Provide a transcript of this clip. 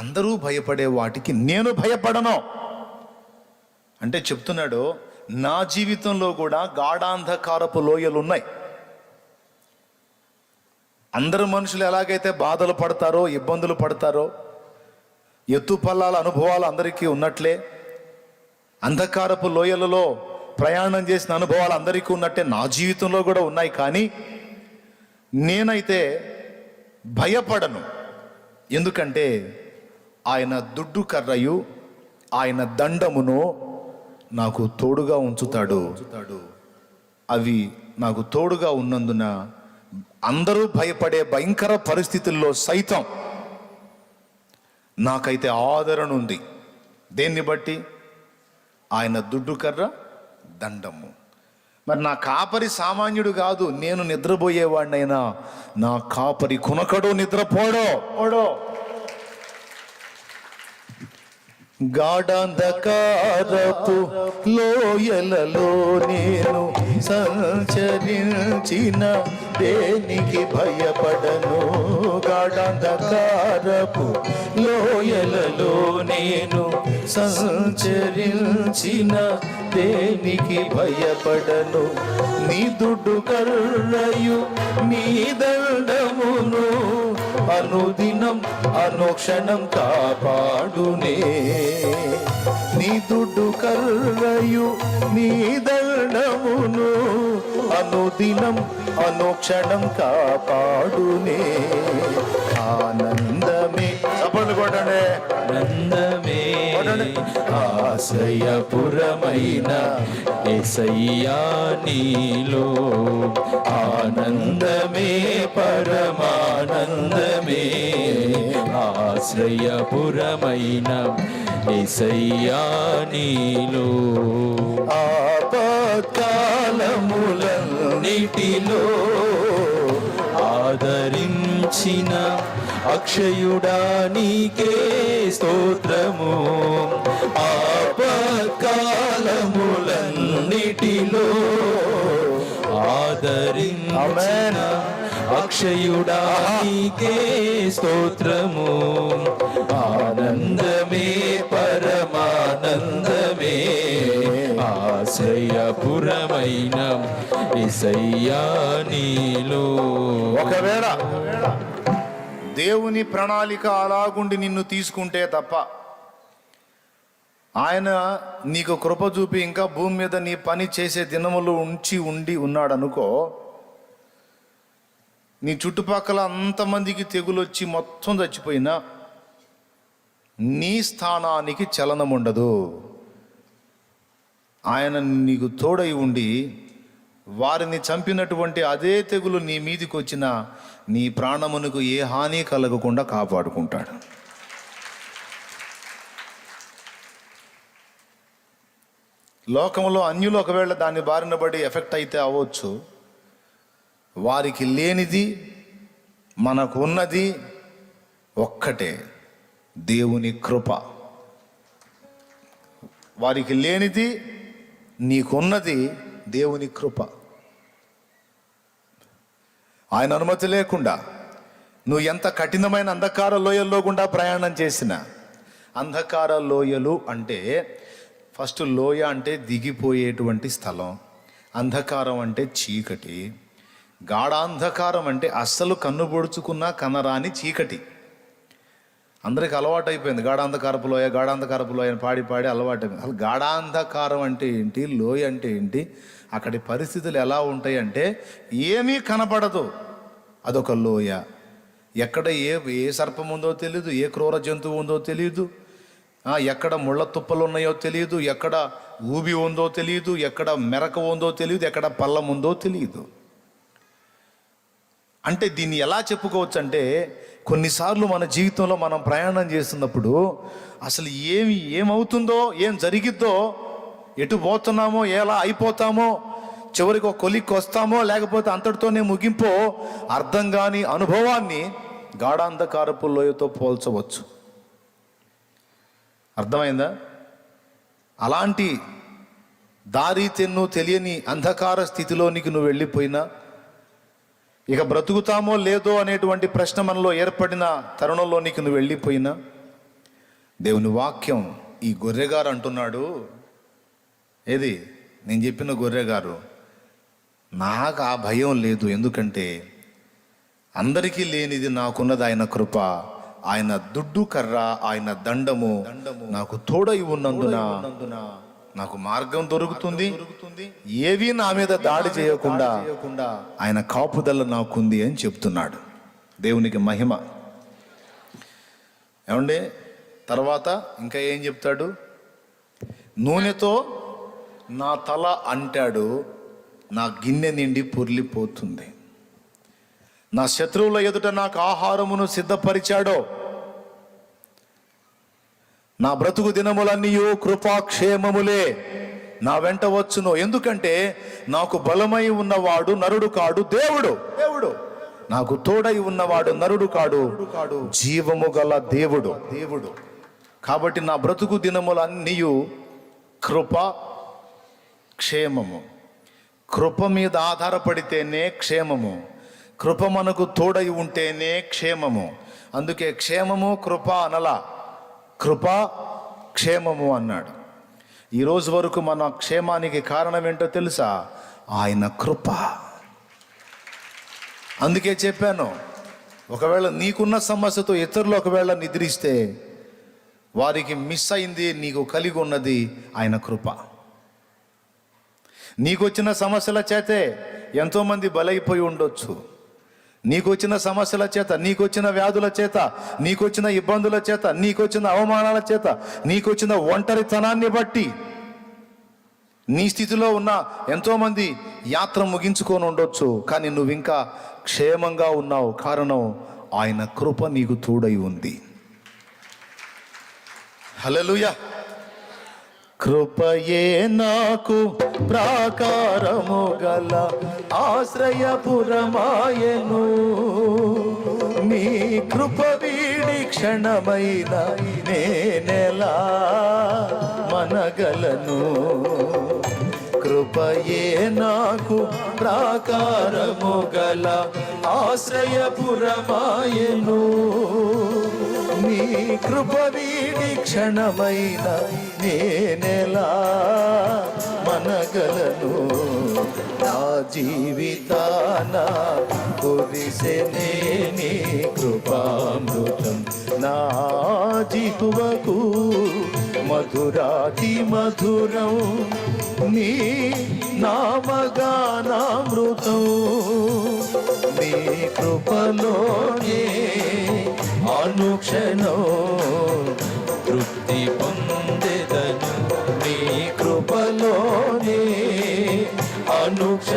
అందరూ భయపడే వాటికి నేను భయపడను అంటే చెప్తున్నాడు, నా జీవితంలో కూడా గాఢాంధకారపు లోయలు ఉన్నాయి. అందరు మనుషులు ఎలాగైతే బాధలు పడతారో, ఇబ్బందులు పడతారో, ఎత్తుపల్లాల అనుభవాలు అందరికీ ఉన్నట్లే, అంధకారపు లోయలలో ప్రయాణం చేసిన అనుభవాలు అందరికీ ఉన్నట్టే నా జీవితంలో కూడా ఉన్నాయి. కానీ నేనైతే భయపడను. ఎందుకంటే ఆయన దుడ్డు కర్రయు ఆయన దండమును నాకు తోడుగా ఉంచుతాడు. అవి నాకు తోడుగా ఉన్నందున అందరూ భయపడే భయంకర పరిస్థితుల్లో సైతం నాకైతే ఆదరణ ఉంది. దేన్ని బట్టి? ఆయన దుడ్డు కర్ర దండము. మరి నా కాపరి సామాన్యుడు కాదు, నేను నిద్రపోయేవాడినైనా నా కాపరి కునకడు నిద్రపోడో. గాఢాంధకారపు లోయలలో నేను సంచరించిన దేనికి భయపడను. గాఢాంధకారపు లోయలలో నేను సంచరించిన దేనికి భయపడను. నీ దుడ్డు కర్రయు నీ దండమును అనుదినం అనుక్షణం కాపాడునే. నీ దుడ్డు కర్రయు నీ దండమును అనుదినం అనుక్షణం కాపాడునే. ఆనందమే చప్పట్లు కొట్టండి. ఆనందమే ఆశ్రయపురమైన యేసయ్యా నీలో. ఆనందమే పరమానందమే ఆశ్రయపురమైన యేసయ్యా నీలో. ఆపత్కాలములన్నిటిలో ఆదరించిన అక్షయుడా నీకే స్తోత్రము. ఆపత్కాలములన్నిటిలో ఆదరించిన అక్షయుడా నీకే స్తోత్రము. ఆనందమే పరమానందమే ఆశ్రయపురమైన యేసయ్యా నీలో. ఒకవేళ దేవుని ప్రణాళిక అలాగుండి నిన్ను తీసుకుంటే తప్ప, ఆయన నీకు కృప చూపి ఇంకా భూమి మీద నీ పని చేసే దినములు ఉండి ఉన్నాడనుకో, నీ చుట్టుపక్కల అంతమందికి తెగులొచ్చి మొత్తం చచ్చిపోయినా నీ స్థానానికి చలనం ఉండదు. ఆయన నీకు తోడై ఉండి వారిని చంపినటువంటి అదే తెగులు నీ మీదికి వచ్చిన నీ ప్రాణమునకు ఏ హాని కలగకుండా కాపాడుకుంటాడు. లోకంలో అన్యులు ఒకవేళ దాని బారిన పడి ఎఫెక్ట్ అయితే అవ్వచ్చు. వారికి లేనిది మనకు ఉన్నది ఒక్కటే, దేవుని కృప. వారికి లేనిది నీకున్నది దేవుని కృప. ఆయన అనుమతి లేకుండా నువ్వు ఎంత కఠినమైన అంధకార లోయల్లో గుండా ప్రయాణం చేసినా, అంధకార లోయలు అంటే ఫస్ట్ లోయ అంటే దిగిపోయేటువంటి స్థలం, అంధకారం అంటే చీకటి, గాఢాంధకారం అంటే అస్సలు కన్ను పొడుచుకున్నా కనరాని చీకటి. అందరికి అలవాటు అయిపోయింది గాఢాంధకారపు లోయ, గాఢాంధకారపు లోయ అని పాడి పాడి అలవాటు అయిపోయింది. అసలు గాఢాంధకారం అంటే ఏంటి, లోయ అంటే ఏంటి, అక్కడి పరిస్థితులు ఎలా ఉంటాయి అంటే ఏమీ కనపడదు, అదొక లోయ. ఎక్కడ ఏ సర్పం ఉందో తెలియదు, ఏ క్రూర జంతువు ఉందో తెలియదు, ఎక్కడ ముళ్ళ తుప్పలు ఉన్నాయో తెలియదు, ఎక్కడ ఊబి ఉందో తెలియదు, ఎక్కడ మెరక ఉందో తెలియదు, ఎక్కడ పల్లం ఉందో తెలియదు. అంటే దీన్ని ఎలా చెప్పుకోవచ్చు అంటే, కొన్నిసార్లు మన జీవితంలో మనం ప్రయాణం చేస్తున్నప్పుడు అసలు ఏమవుతుందో, ఏం జరిగిద్దో, ఎటు పోతున్నామో, ఎలా అయిపోతామో, చివరికి ఒక కొలిక్కి వస్తామో లేకపోతే అంతటితోనే ముగింపో అర్థం కాని అనుభవాన్ని గాఢాంధకారపు లోయతో పోల్చవచ్చు. అర్థమైందా? అలాంటి దారి తెన్ను తెలియని అంధకార స్థితిలోనికి నువ్వు వెళ్ళిపోయినా, ఇక బ్రతుకుతామో లేదో అనేటువంటి ప్రశ్న మనలో ఏర్పడిన తరుణంలోనికి నువ్వు వెళ్ళిపోయినా, దేవుని వాక్యం ఈ గొర్రెగారు అంటున్నాడు, ఏది నేను చెప్పిన గొర్రెగారు, నాకు ఆ భయం లేదు, ఎందుకంటే అందరికీ లేనిది నాకున్నది ఆయన కృప, ఆయన దుడ్డు కర్ర, ఆయన దండము నాకు తోడై ఉన్నందున నాకు మార్గం దొరుకుతుంది, ఏవి నా మీద దాడి చేయకుండా ఆయన కాపుదల నాకుంది అని చెప్తున్నాడు. దేవునికి మహిమ. ఏమండి, తర్వాత ఇంకా ఏం చెప్తాడు? నూనెతో నా తల అంటాడు, నా గిన్నె నిండి పొర్లిపోతుంది. నా శత్రువుల ఎదుట నాకు ఆహారమును సిద్ధపరిచాడో. నా బ్రతుకు దినములన్నీయు కృపాక్షేమములే నా వెంట వచ్చును, ఎందుకంటే నాకు బలమై ఉన్నవాడు నరుడు కాడు, దేవుడు. నాకు తోడై ఉన్నవాడు నరుడు కాడు, జీవము గల దేవుడు. కాబట్టి నా బ్రతుకు దినములన్నీయు కృప క్షేమము. కృప మీద ఆధారపడితేనే క్షేమము, కృప మనకు తోడై ఉంటేనే క్షేమము. అందుకే క్షేమము కృప అనలా, కృప క్షేమము అన్నాడు. ఈరోజు వరకు మన క్షేమానికి కారణం ఏంటో తెలుసా? ఆయన కృప. అందుకే చెప్పాను, ఒకవేళ నీకున్న సమస్యతో ఇతరులు ఒకవేళ నిద్రిస్తే వారికి మిస్ అయింది, నీకు కలిగి ఉన్నది ఆయన కృప. నీకొచ్చిన సమస్యల చేతే ఎంతోమంది బలైపోయి ఉండొచ్చు. నీకొచ్చిన సమస్యల చేత, నీకొచ్చిన వ్యాధుల చేత, నీకొచ్చిన ఇబ్బందుల చేత, నీకొచ్చిన అవమానాల చేత, నీకొచ్చిన ఒంటరితనాన్ని బట్టి నీ స్థితిలో ఉన్న ఎంతోమంది యాత్ర ముగించుకొని ఉండొచ్చు. కానీ నువ్వు ఇంకా క్షేమంగా ఉన్నావు. కారణం ఆయన కృప నీకు తోడై ఉంది. హల్లెలూయా. కృపయే నాకు ప్రాకారము గల ఆశ్రయపురమాయను, నీ కృప వీడి క్షణమైన నేనెలా మనగలను. కృపయే నాకు ప్రాకారము గల ఆశ్రయపురమాయను, నీ కృప వీడి క్షణమైన నేనెలా మనగలను. నా జీవితాన కురిసెనే నీ కృపామృతం, నా జిహ్వకు మధురాతి మధురం, నీ నామగానామృతం. నీ కృపలోనే అనుక్షణం తృప్తి పొందెదను, నీ కృపలోనే అనుక్షణం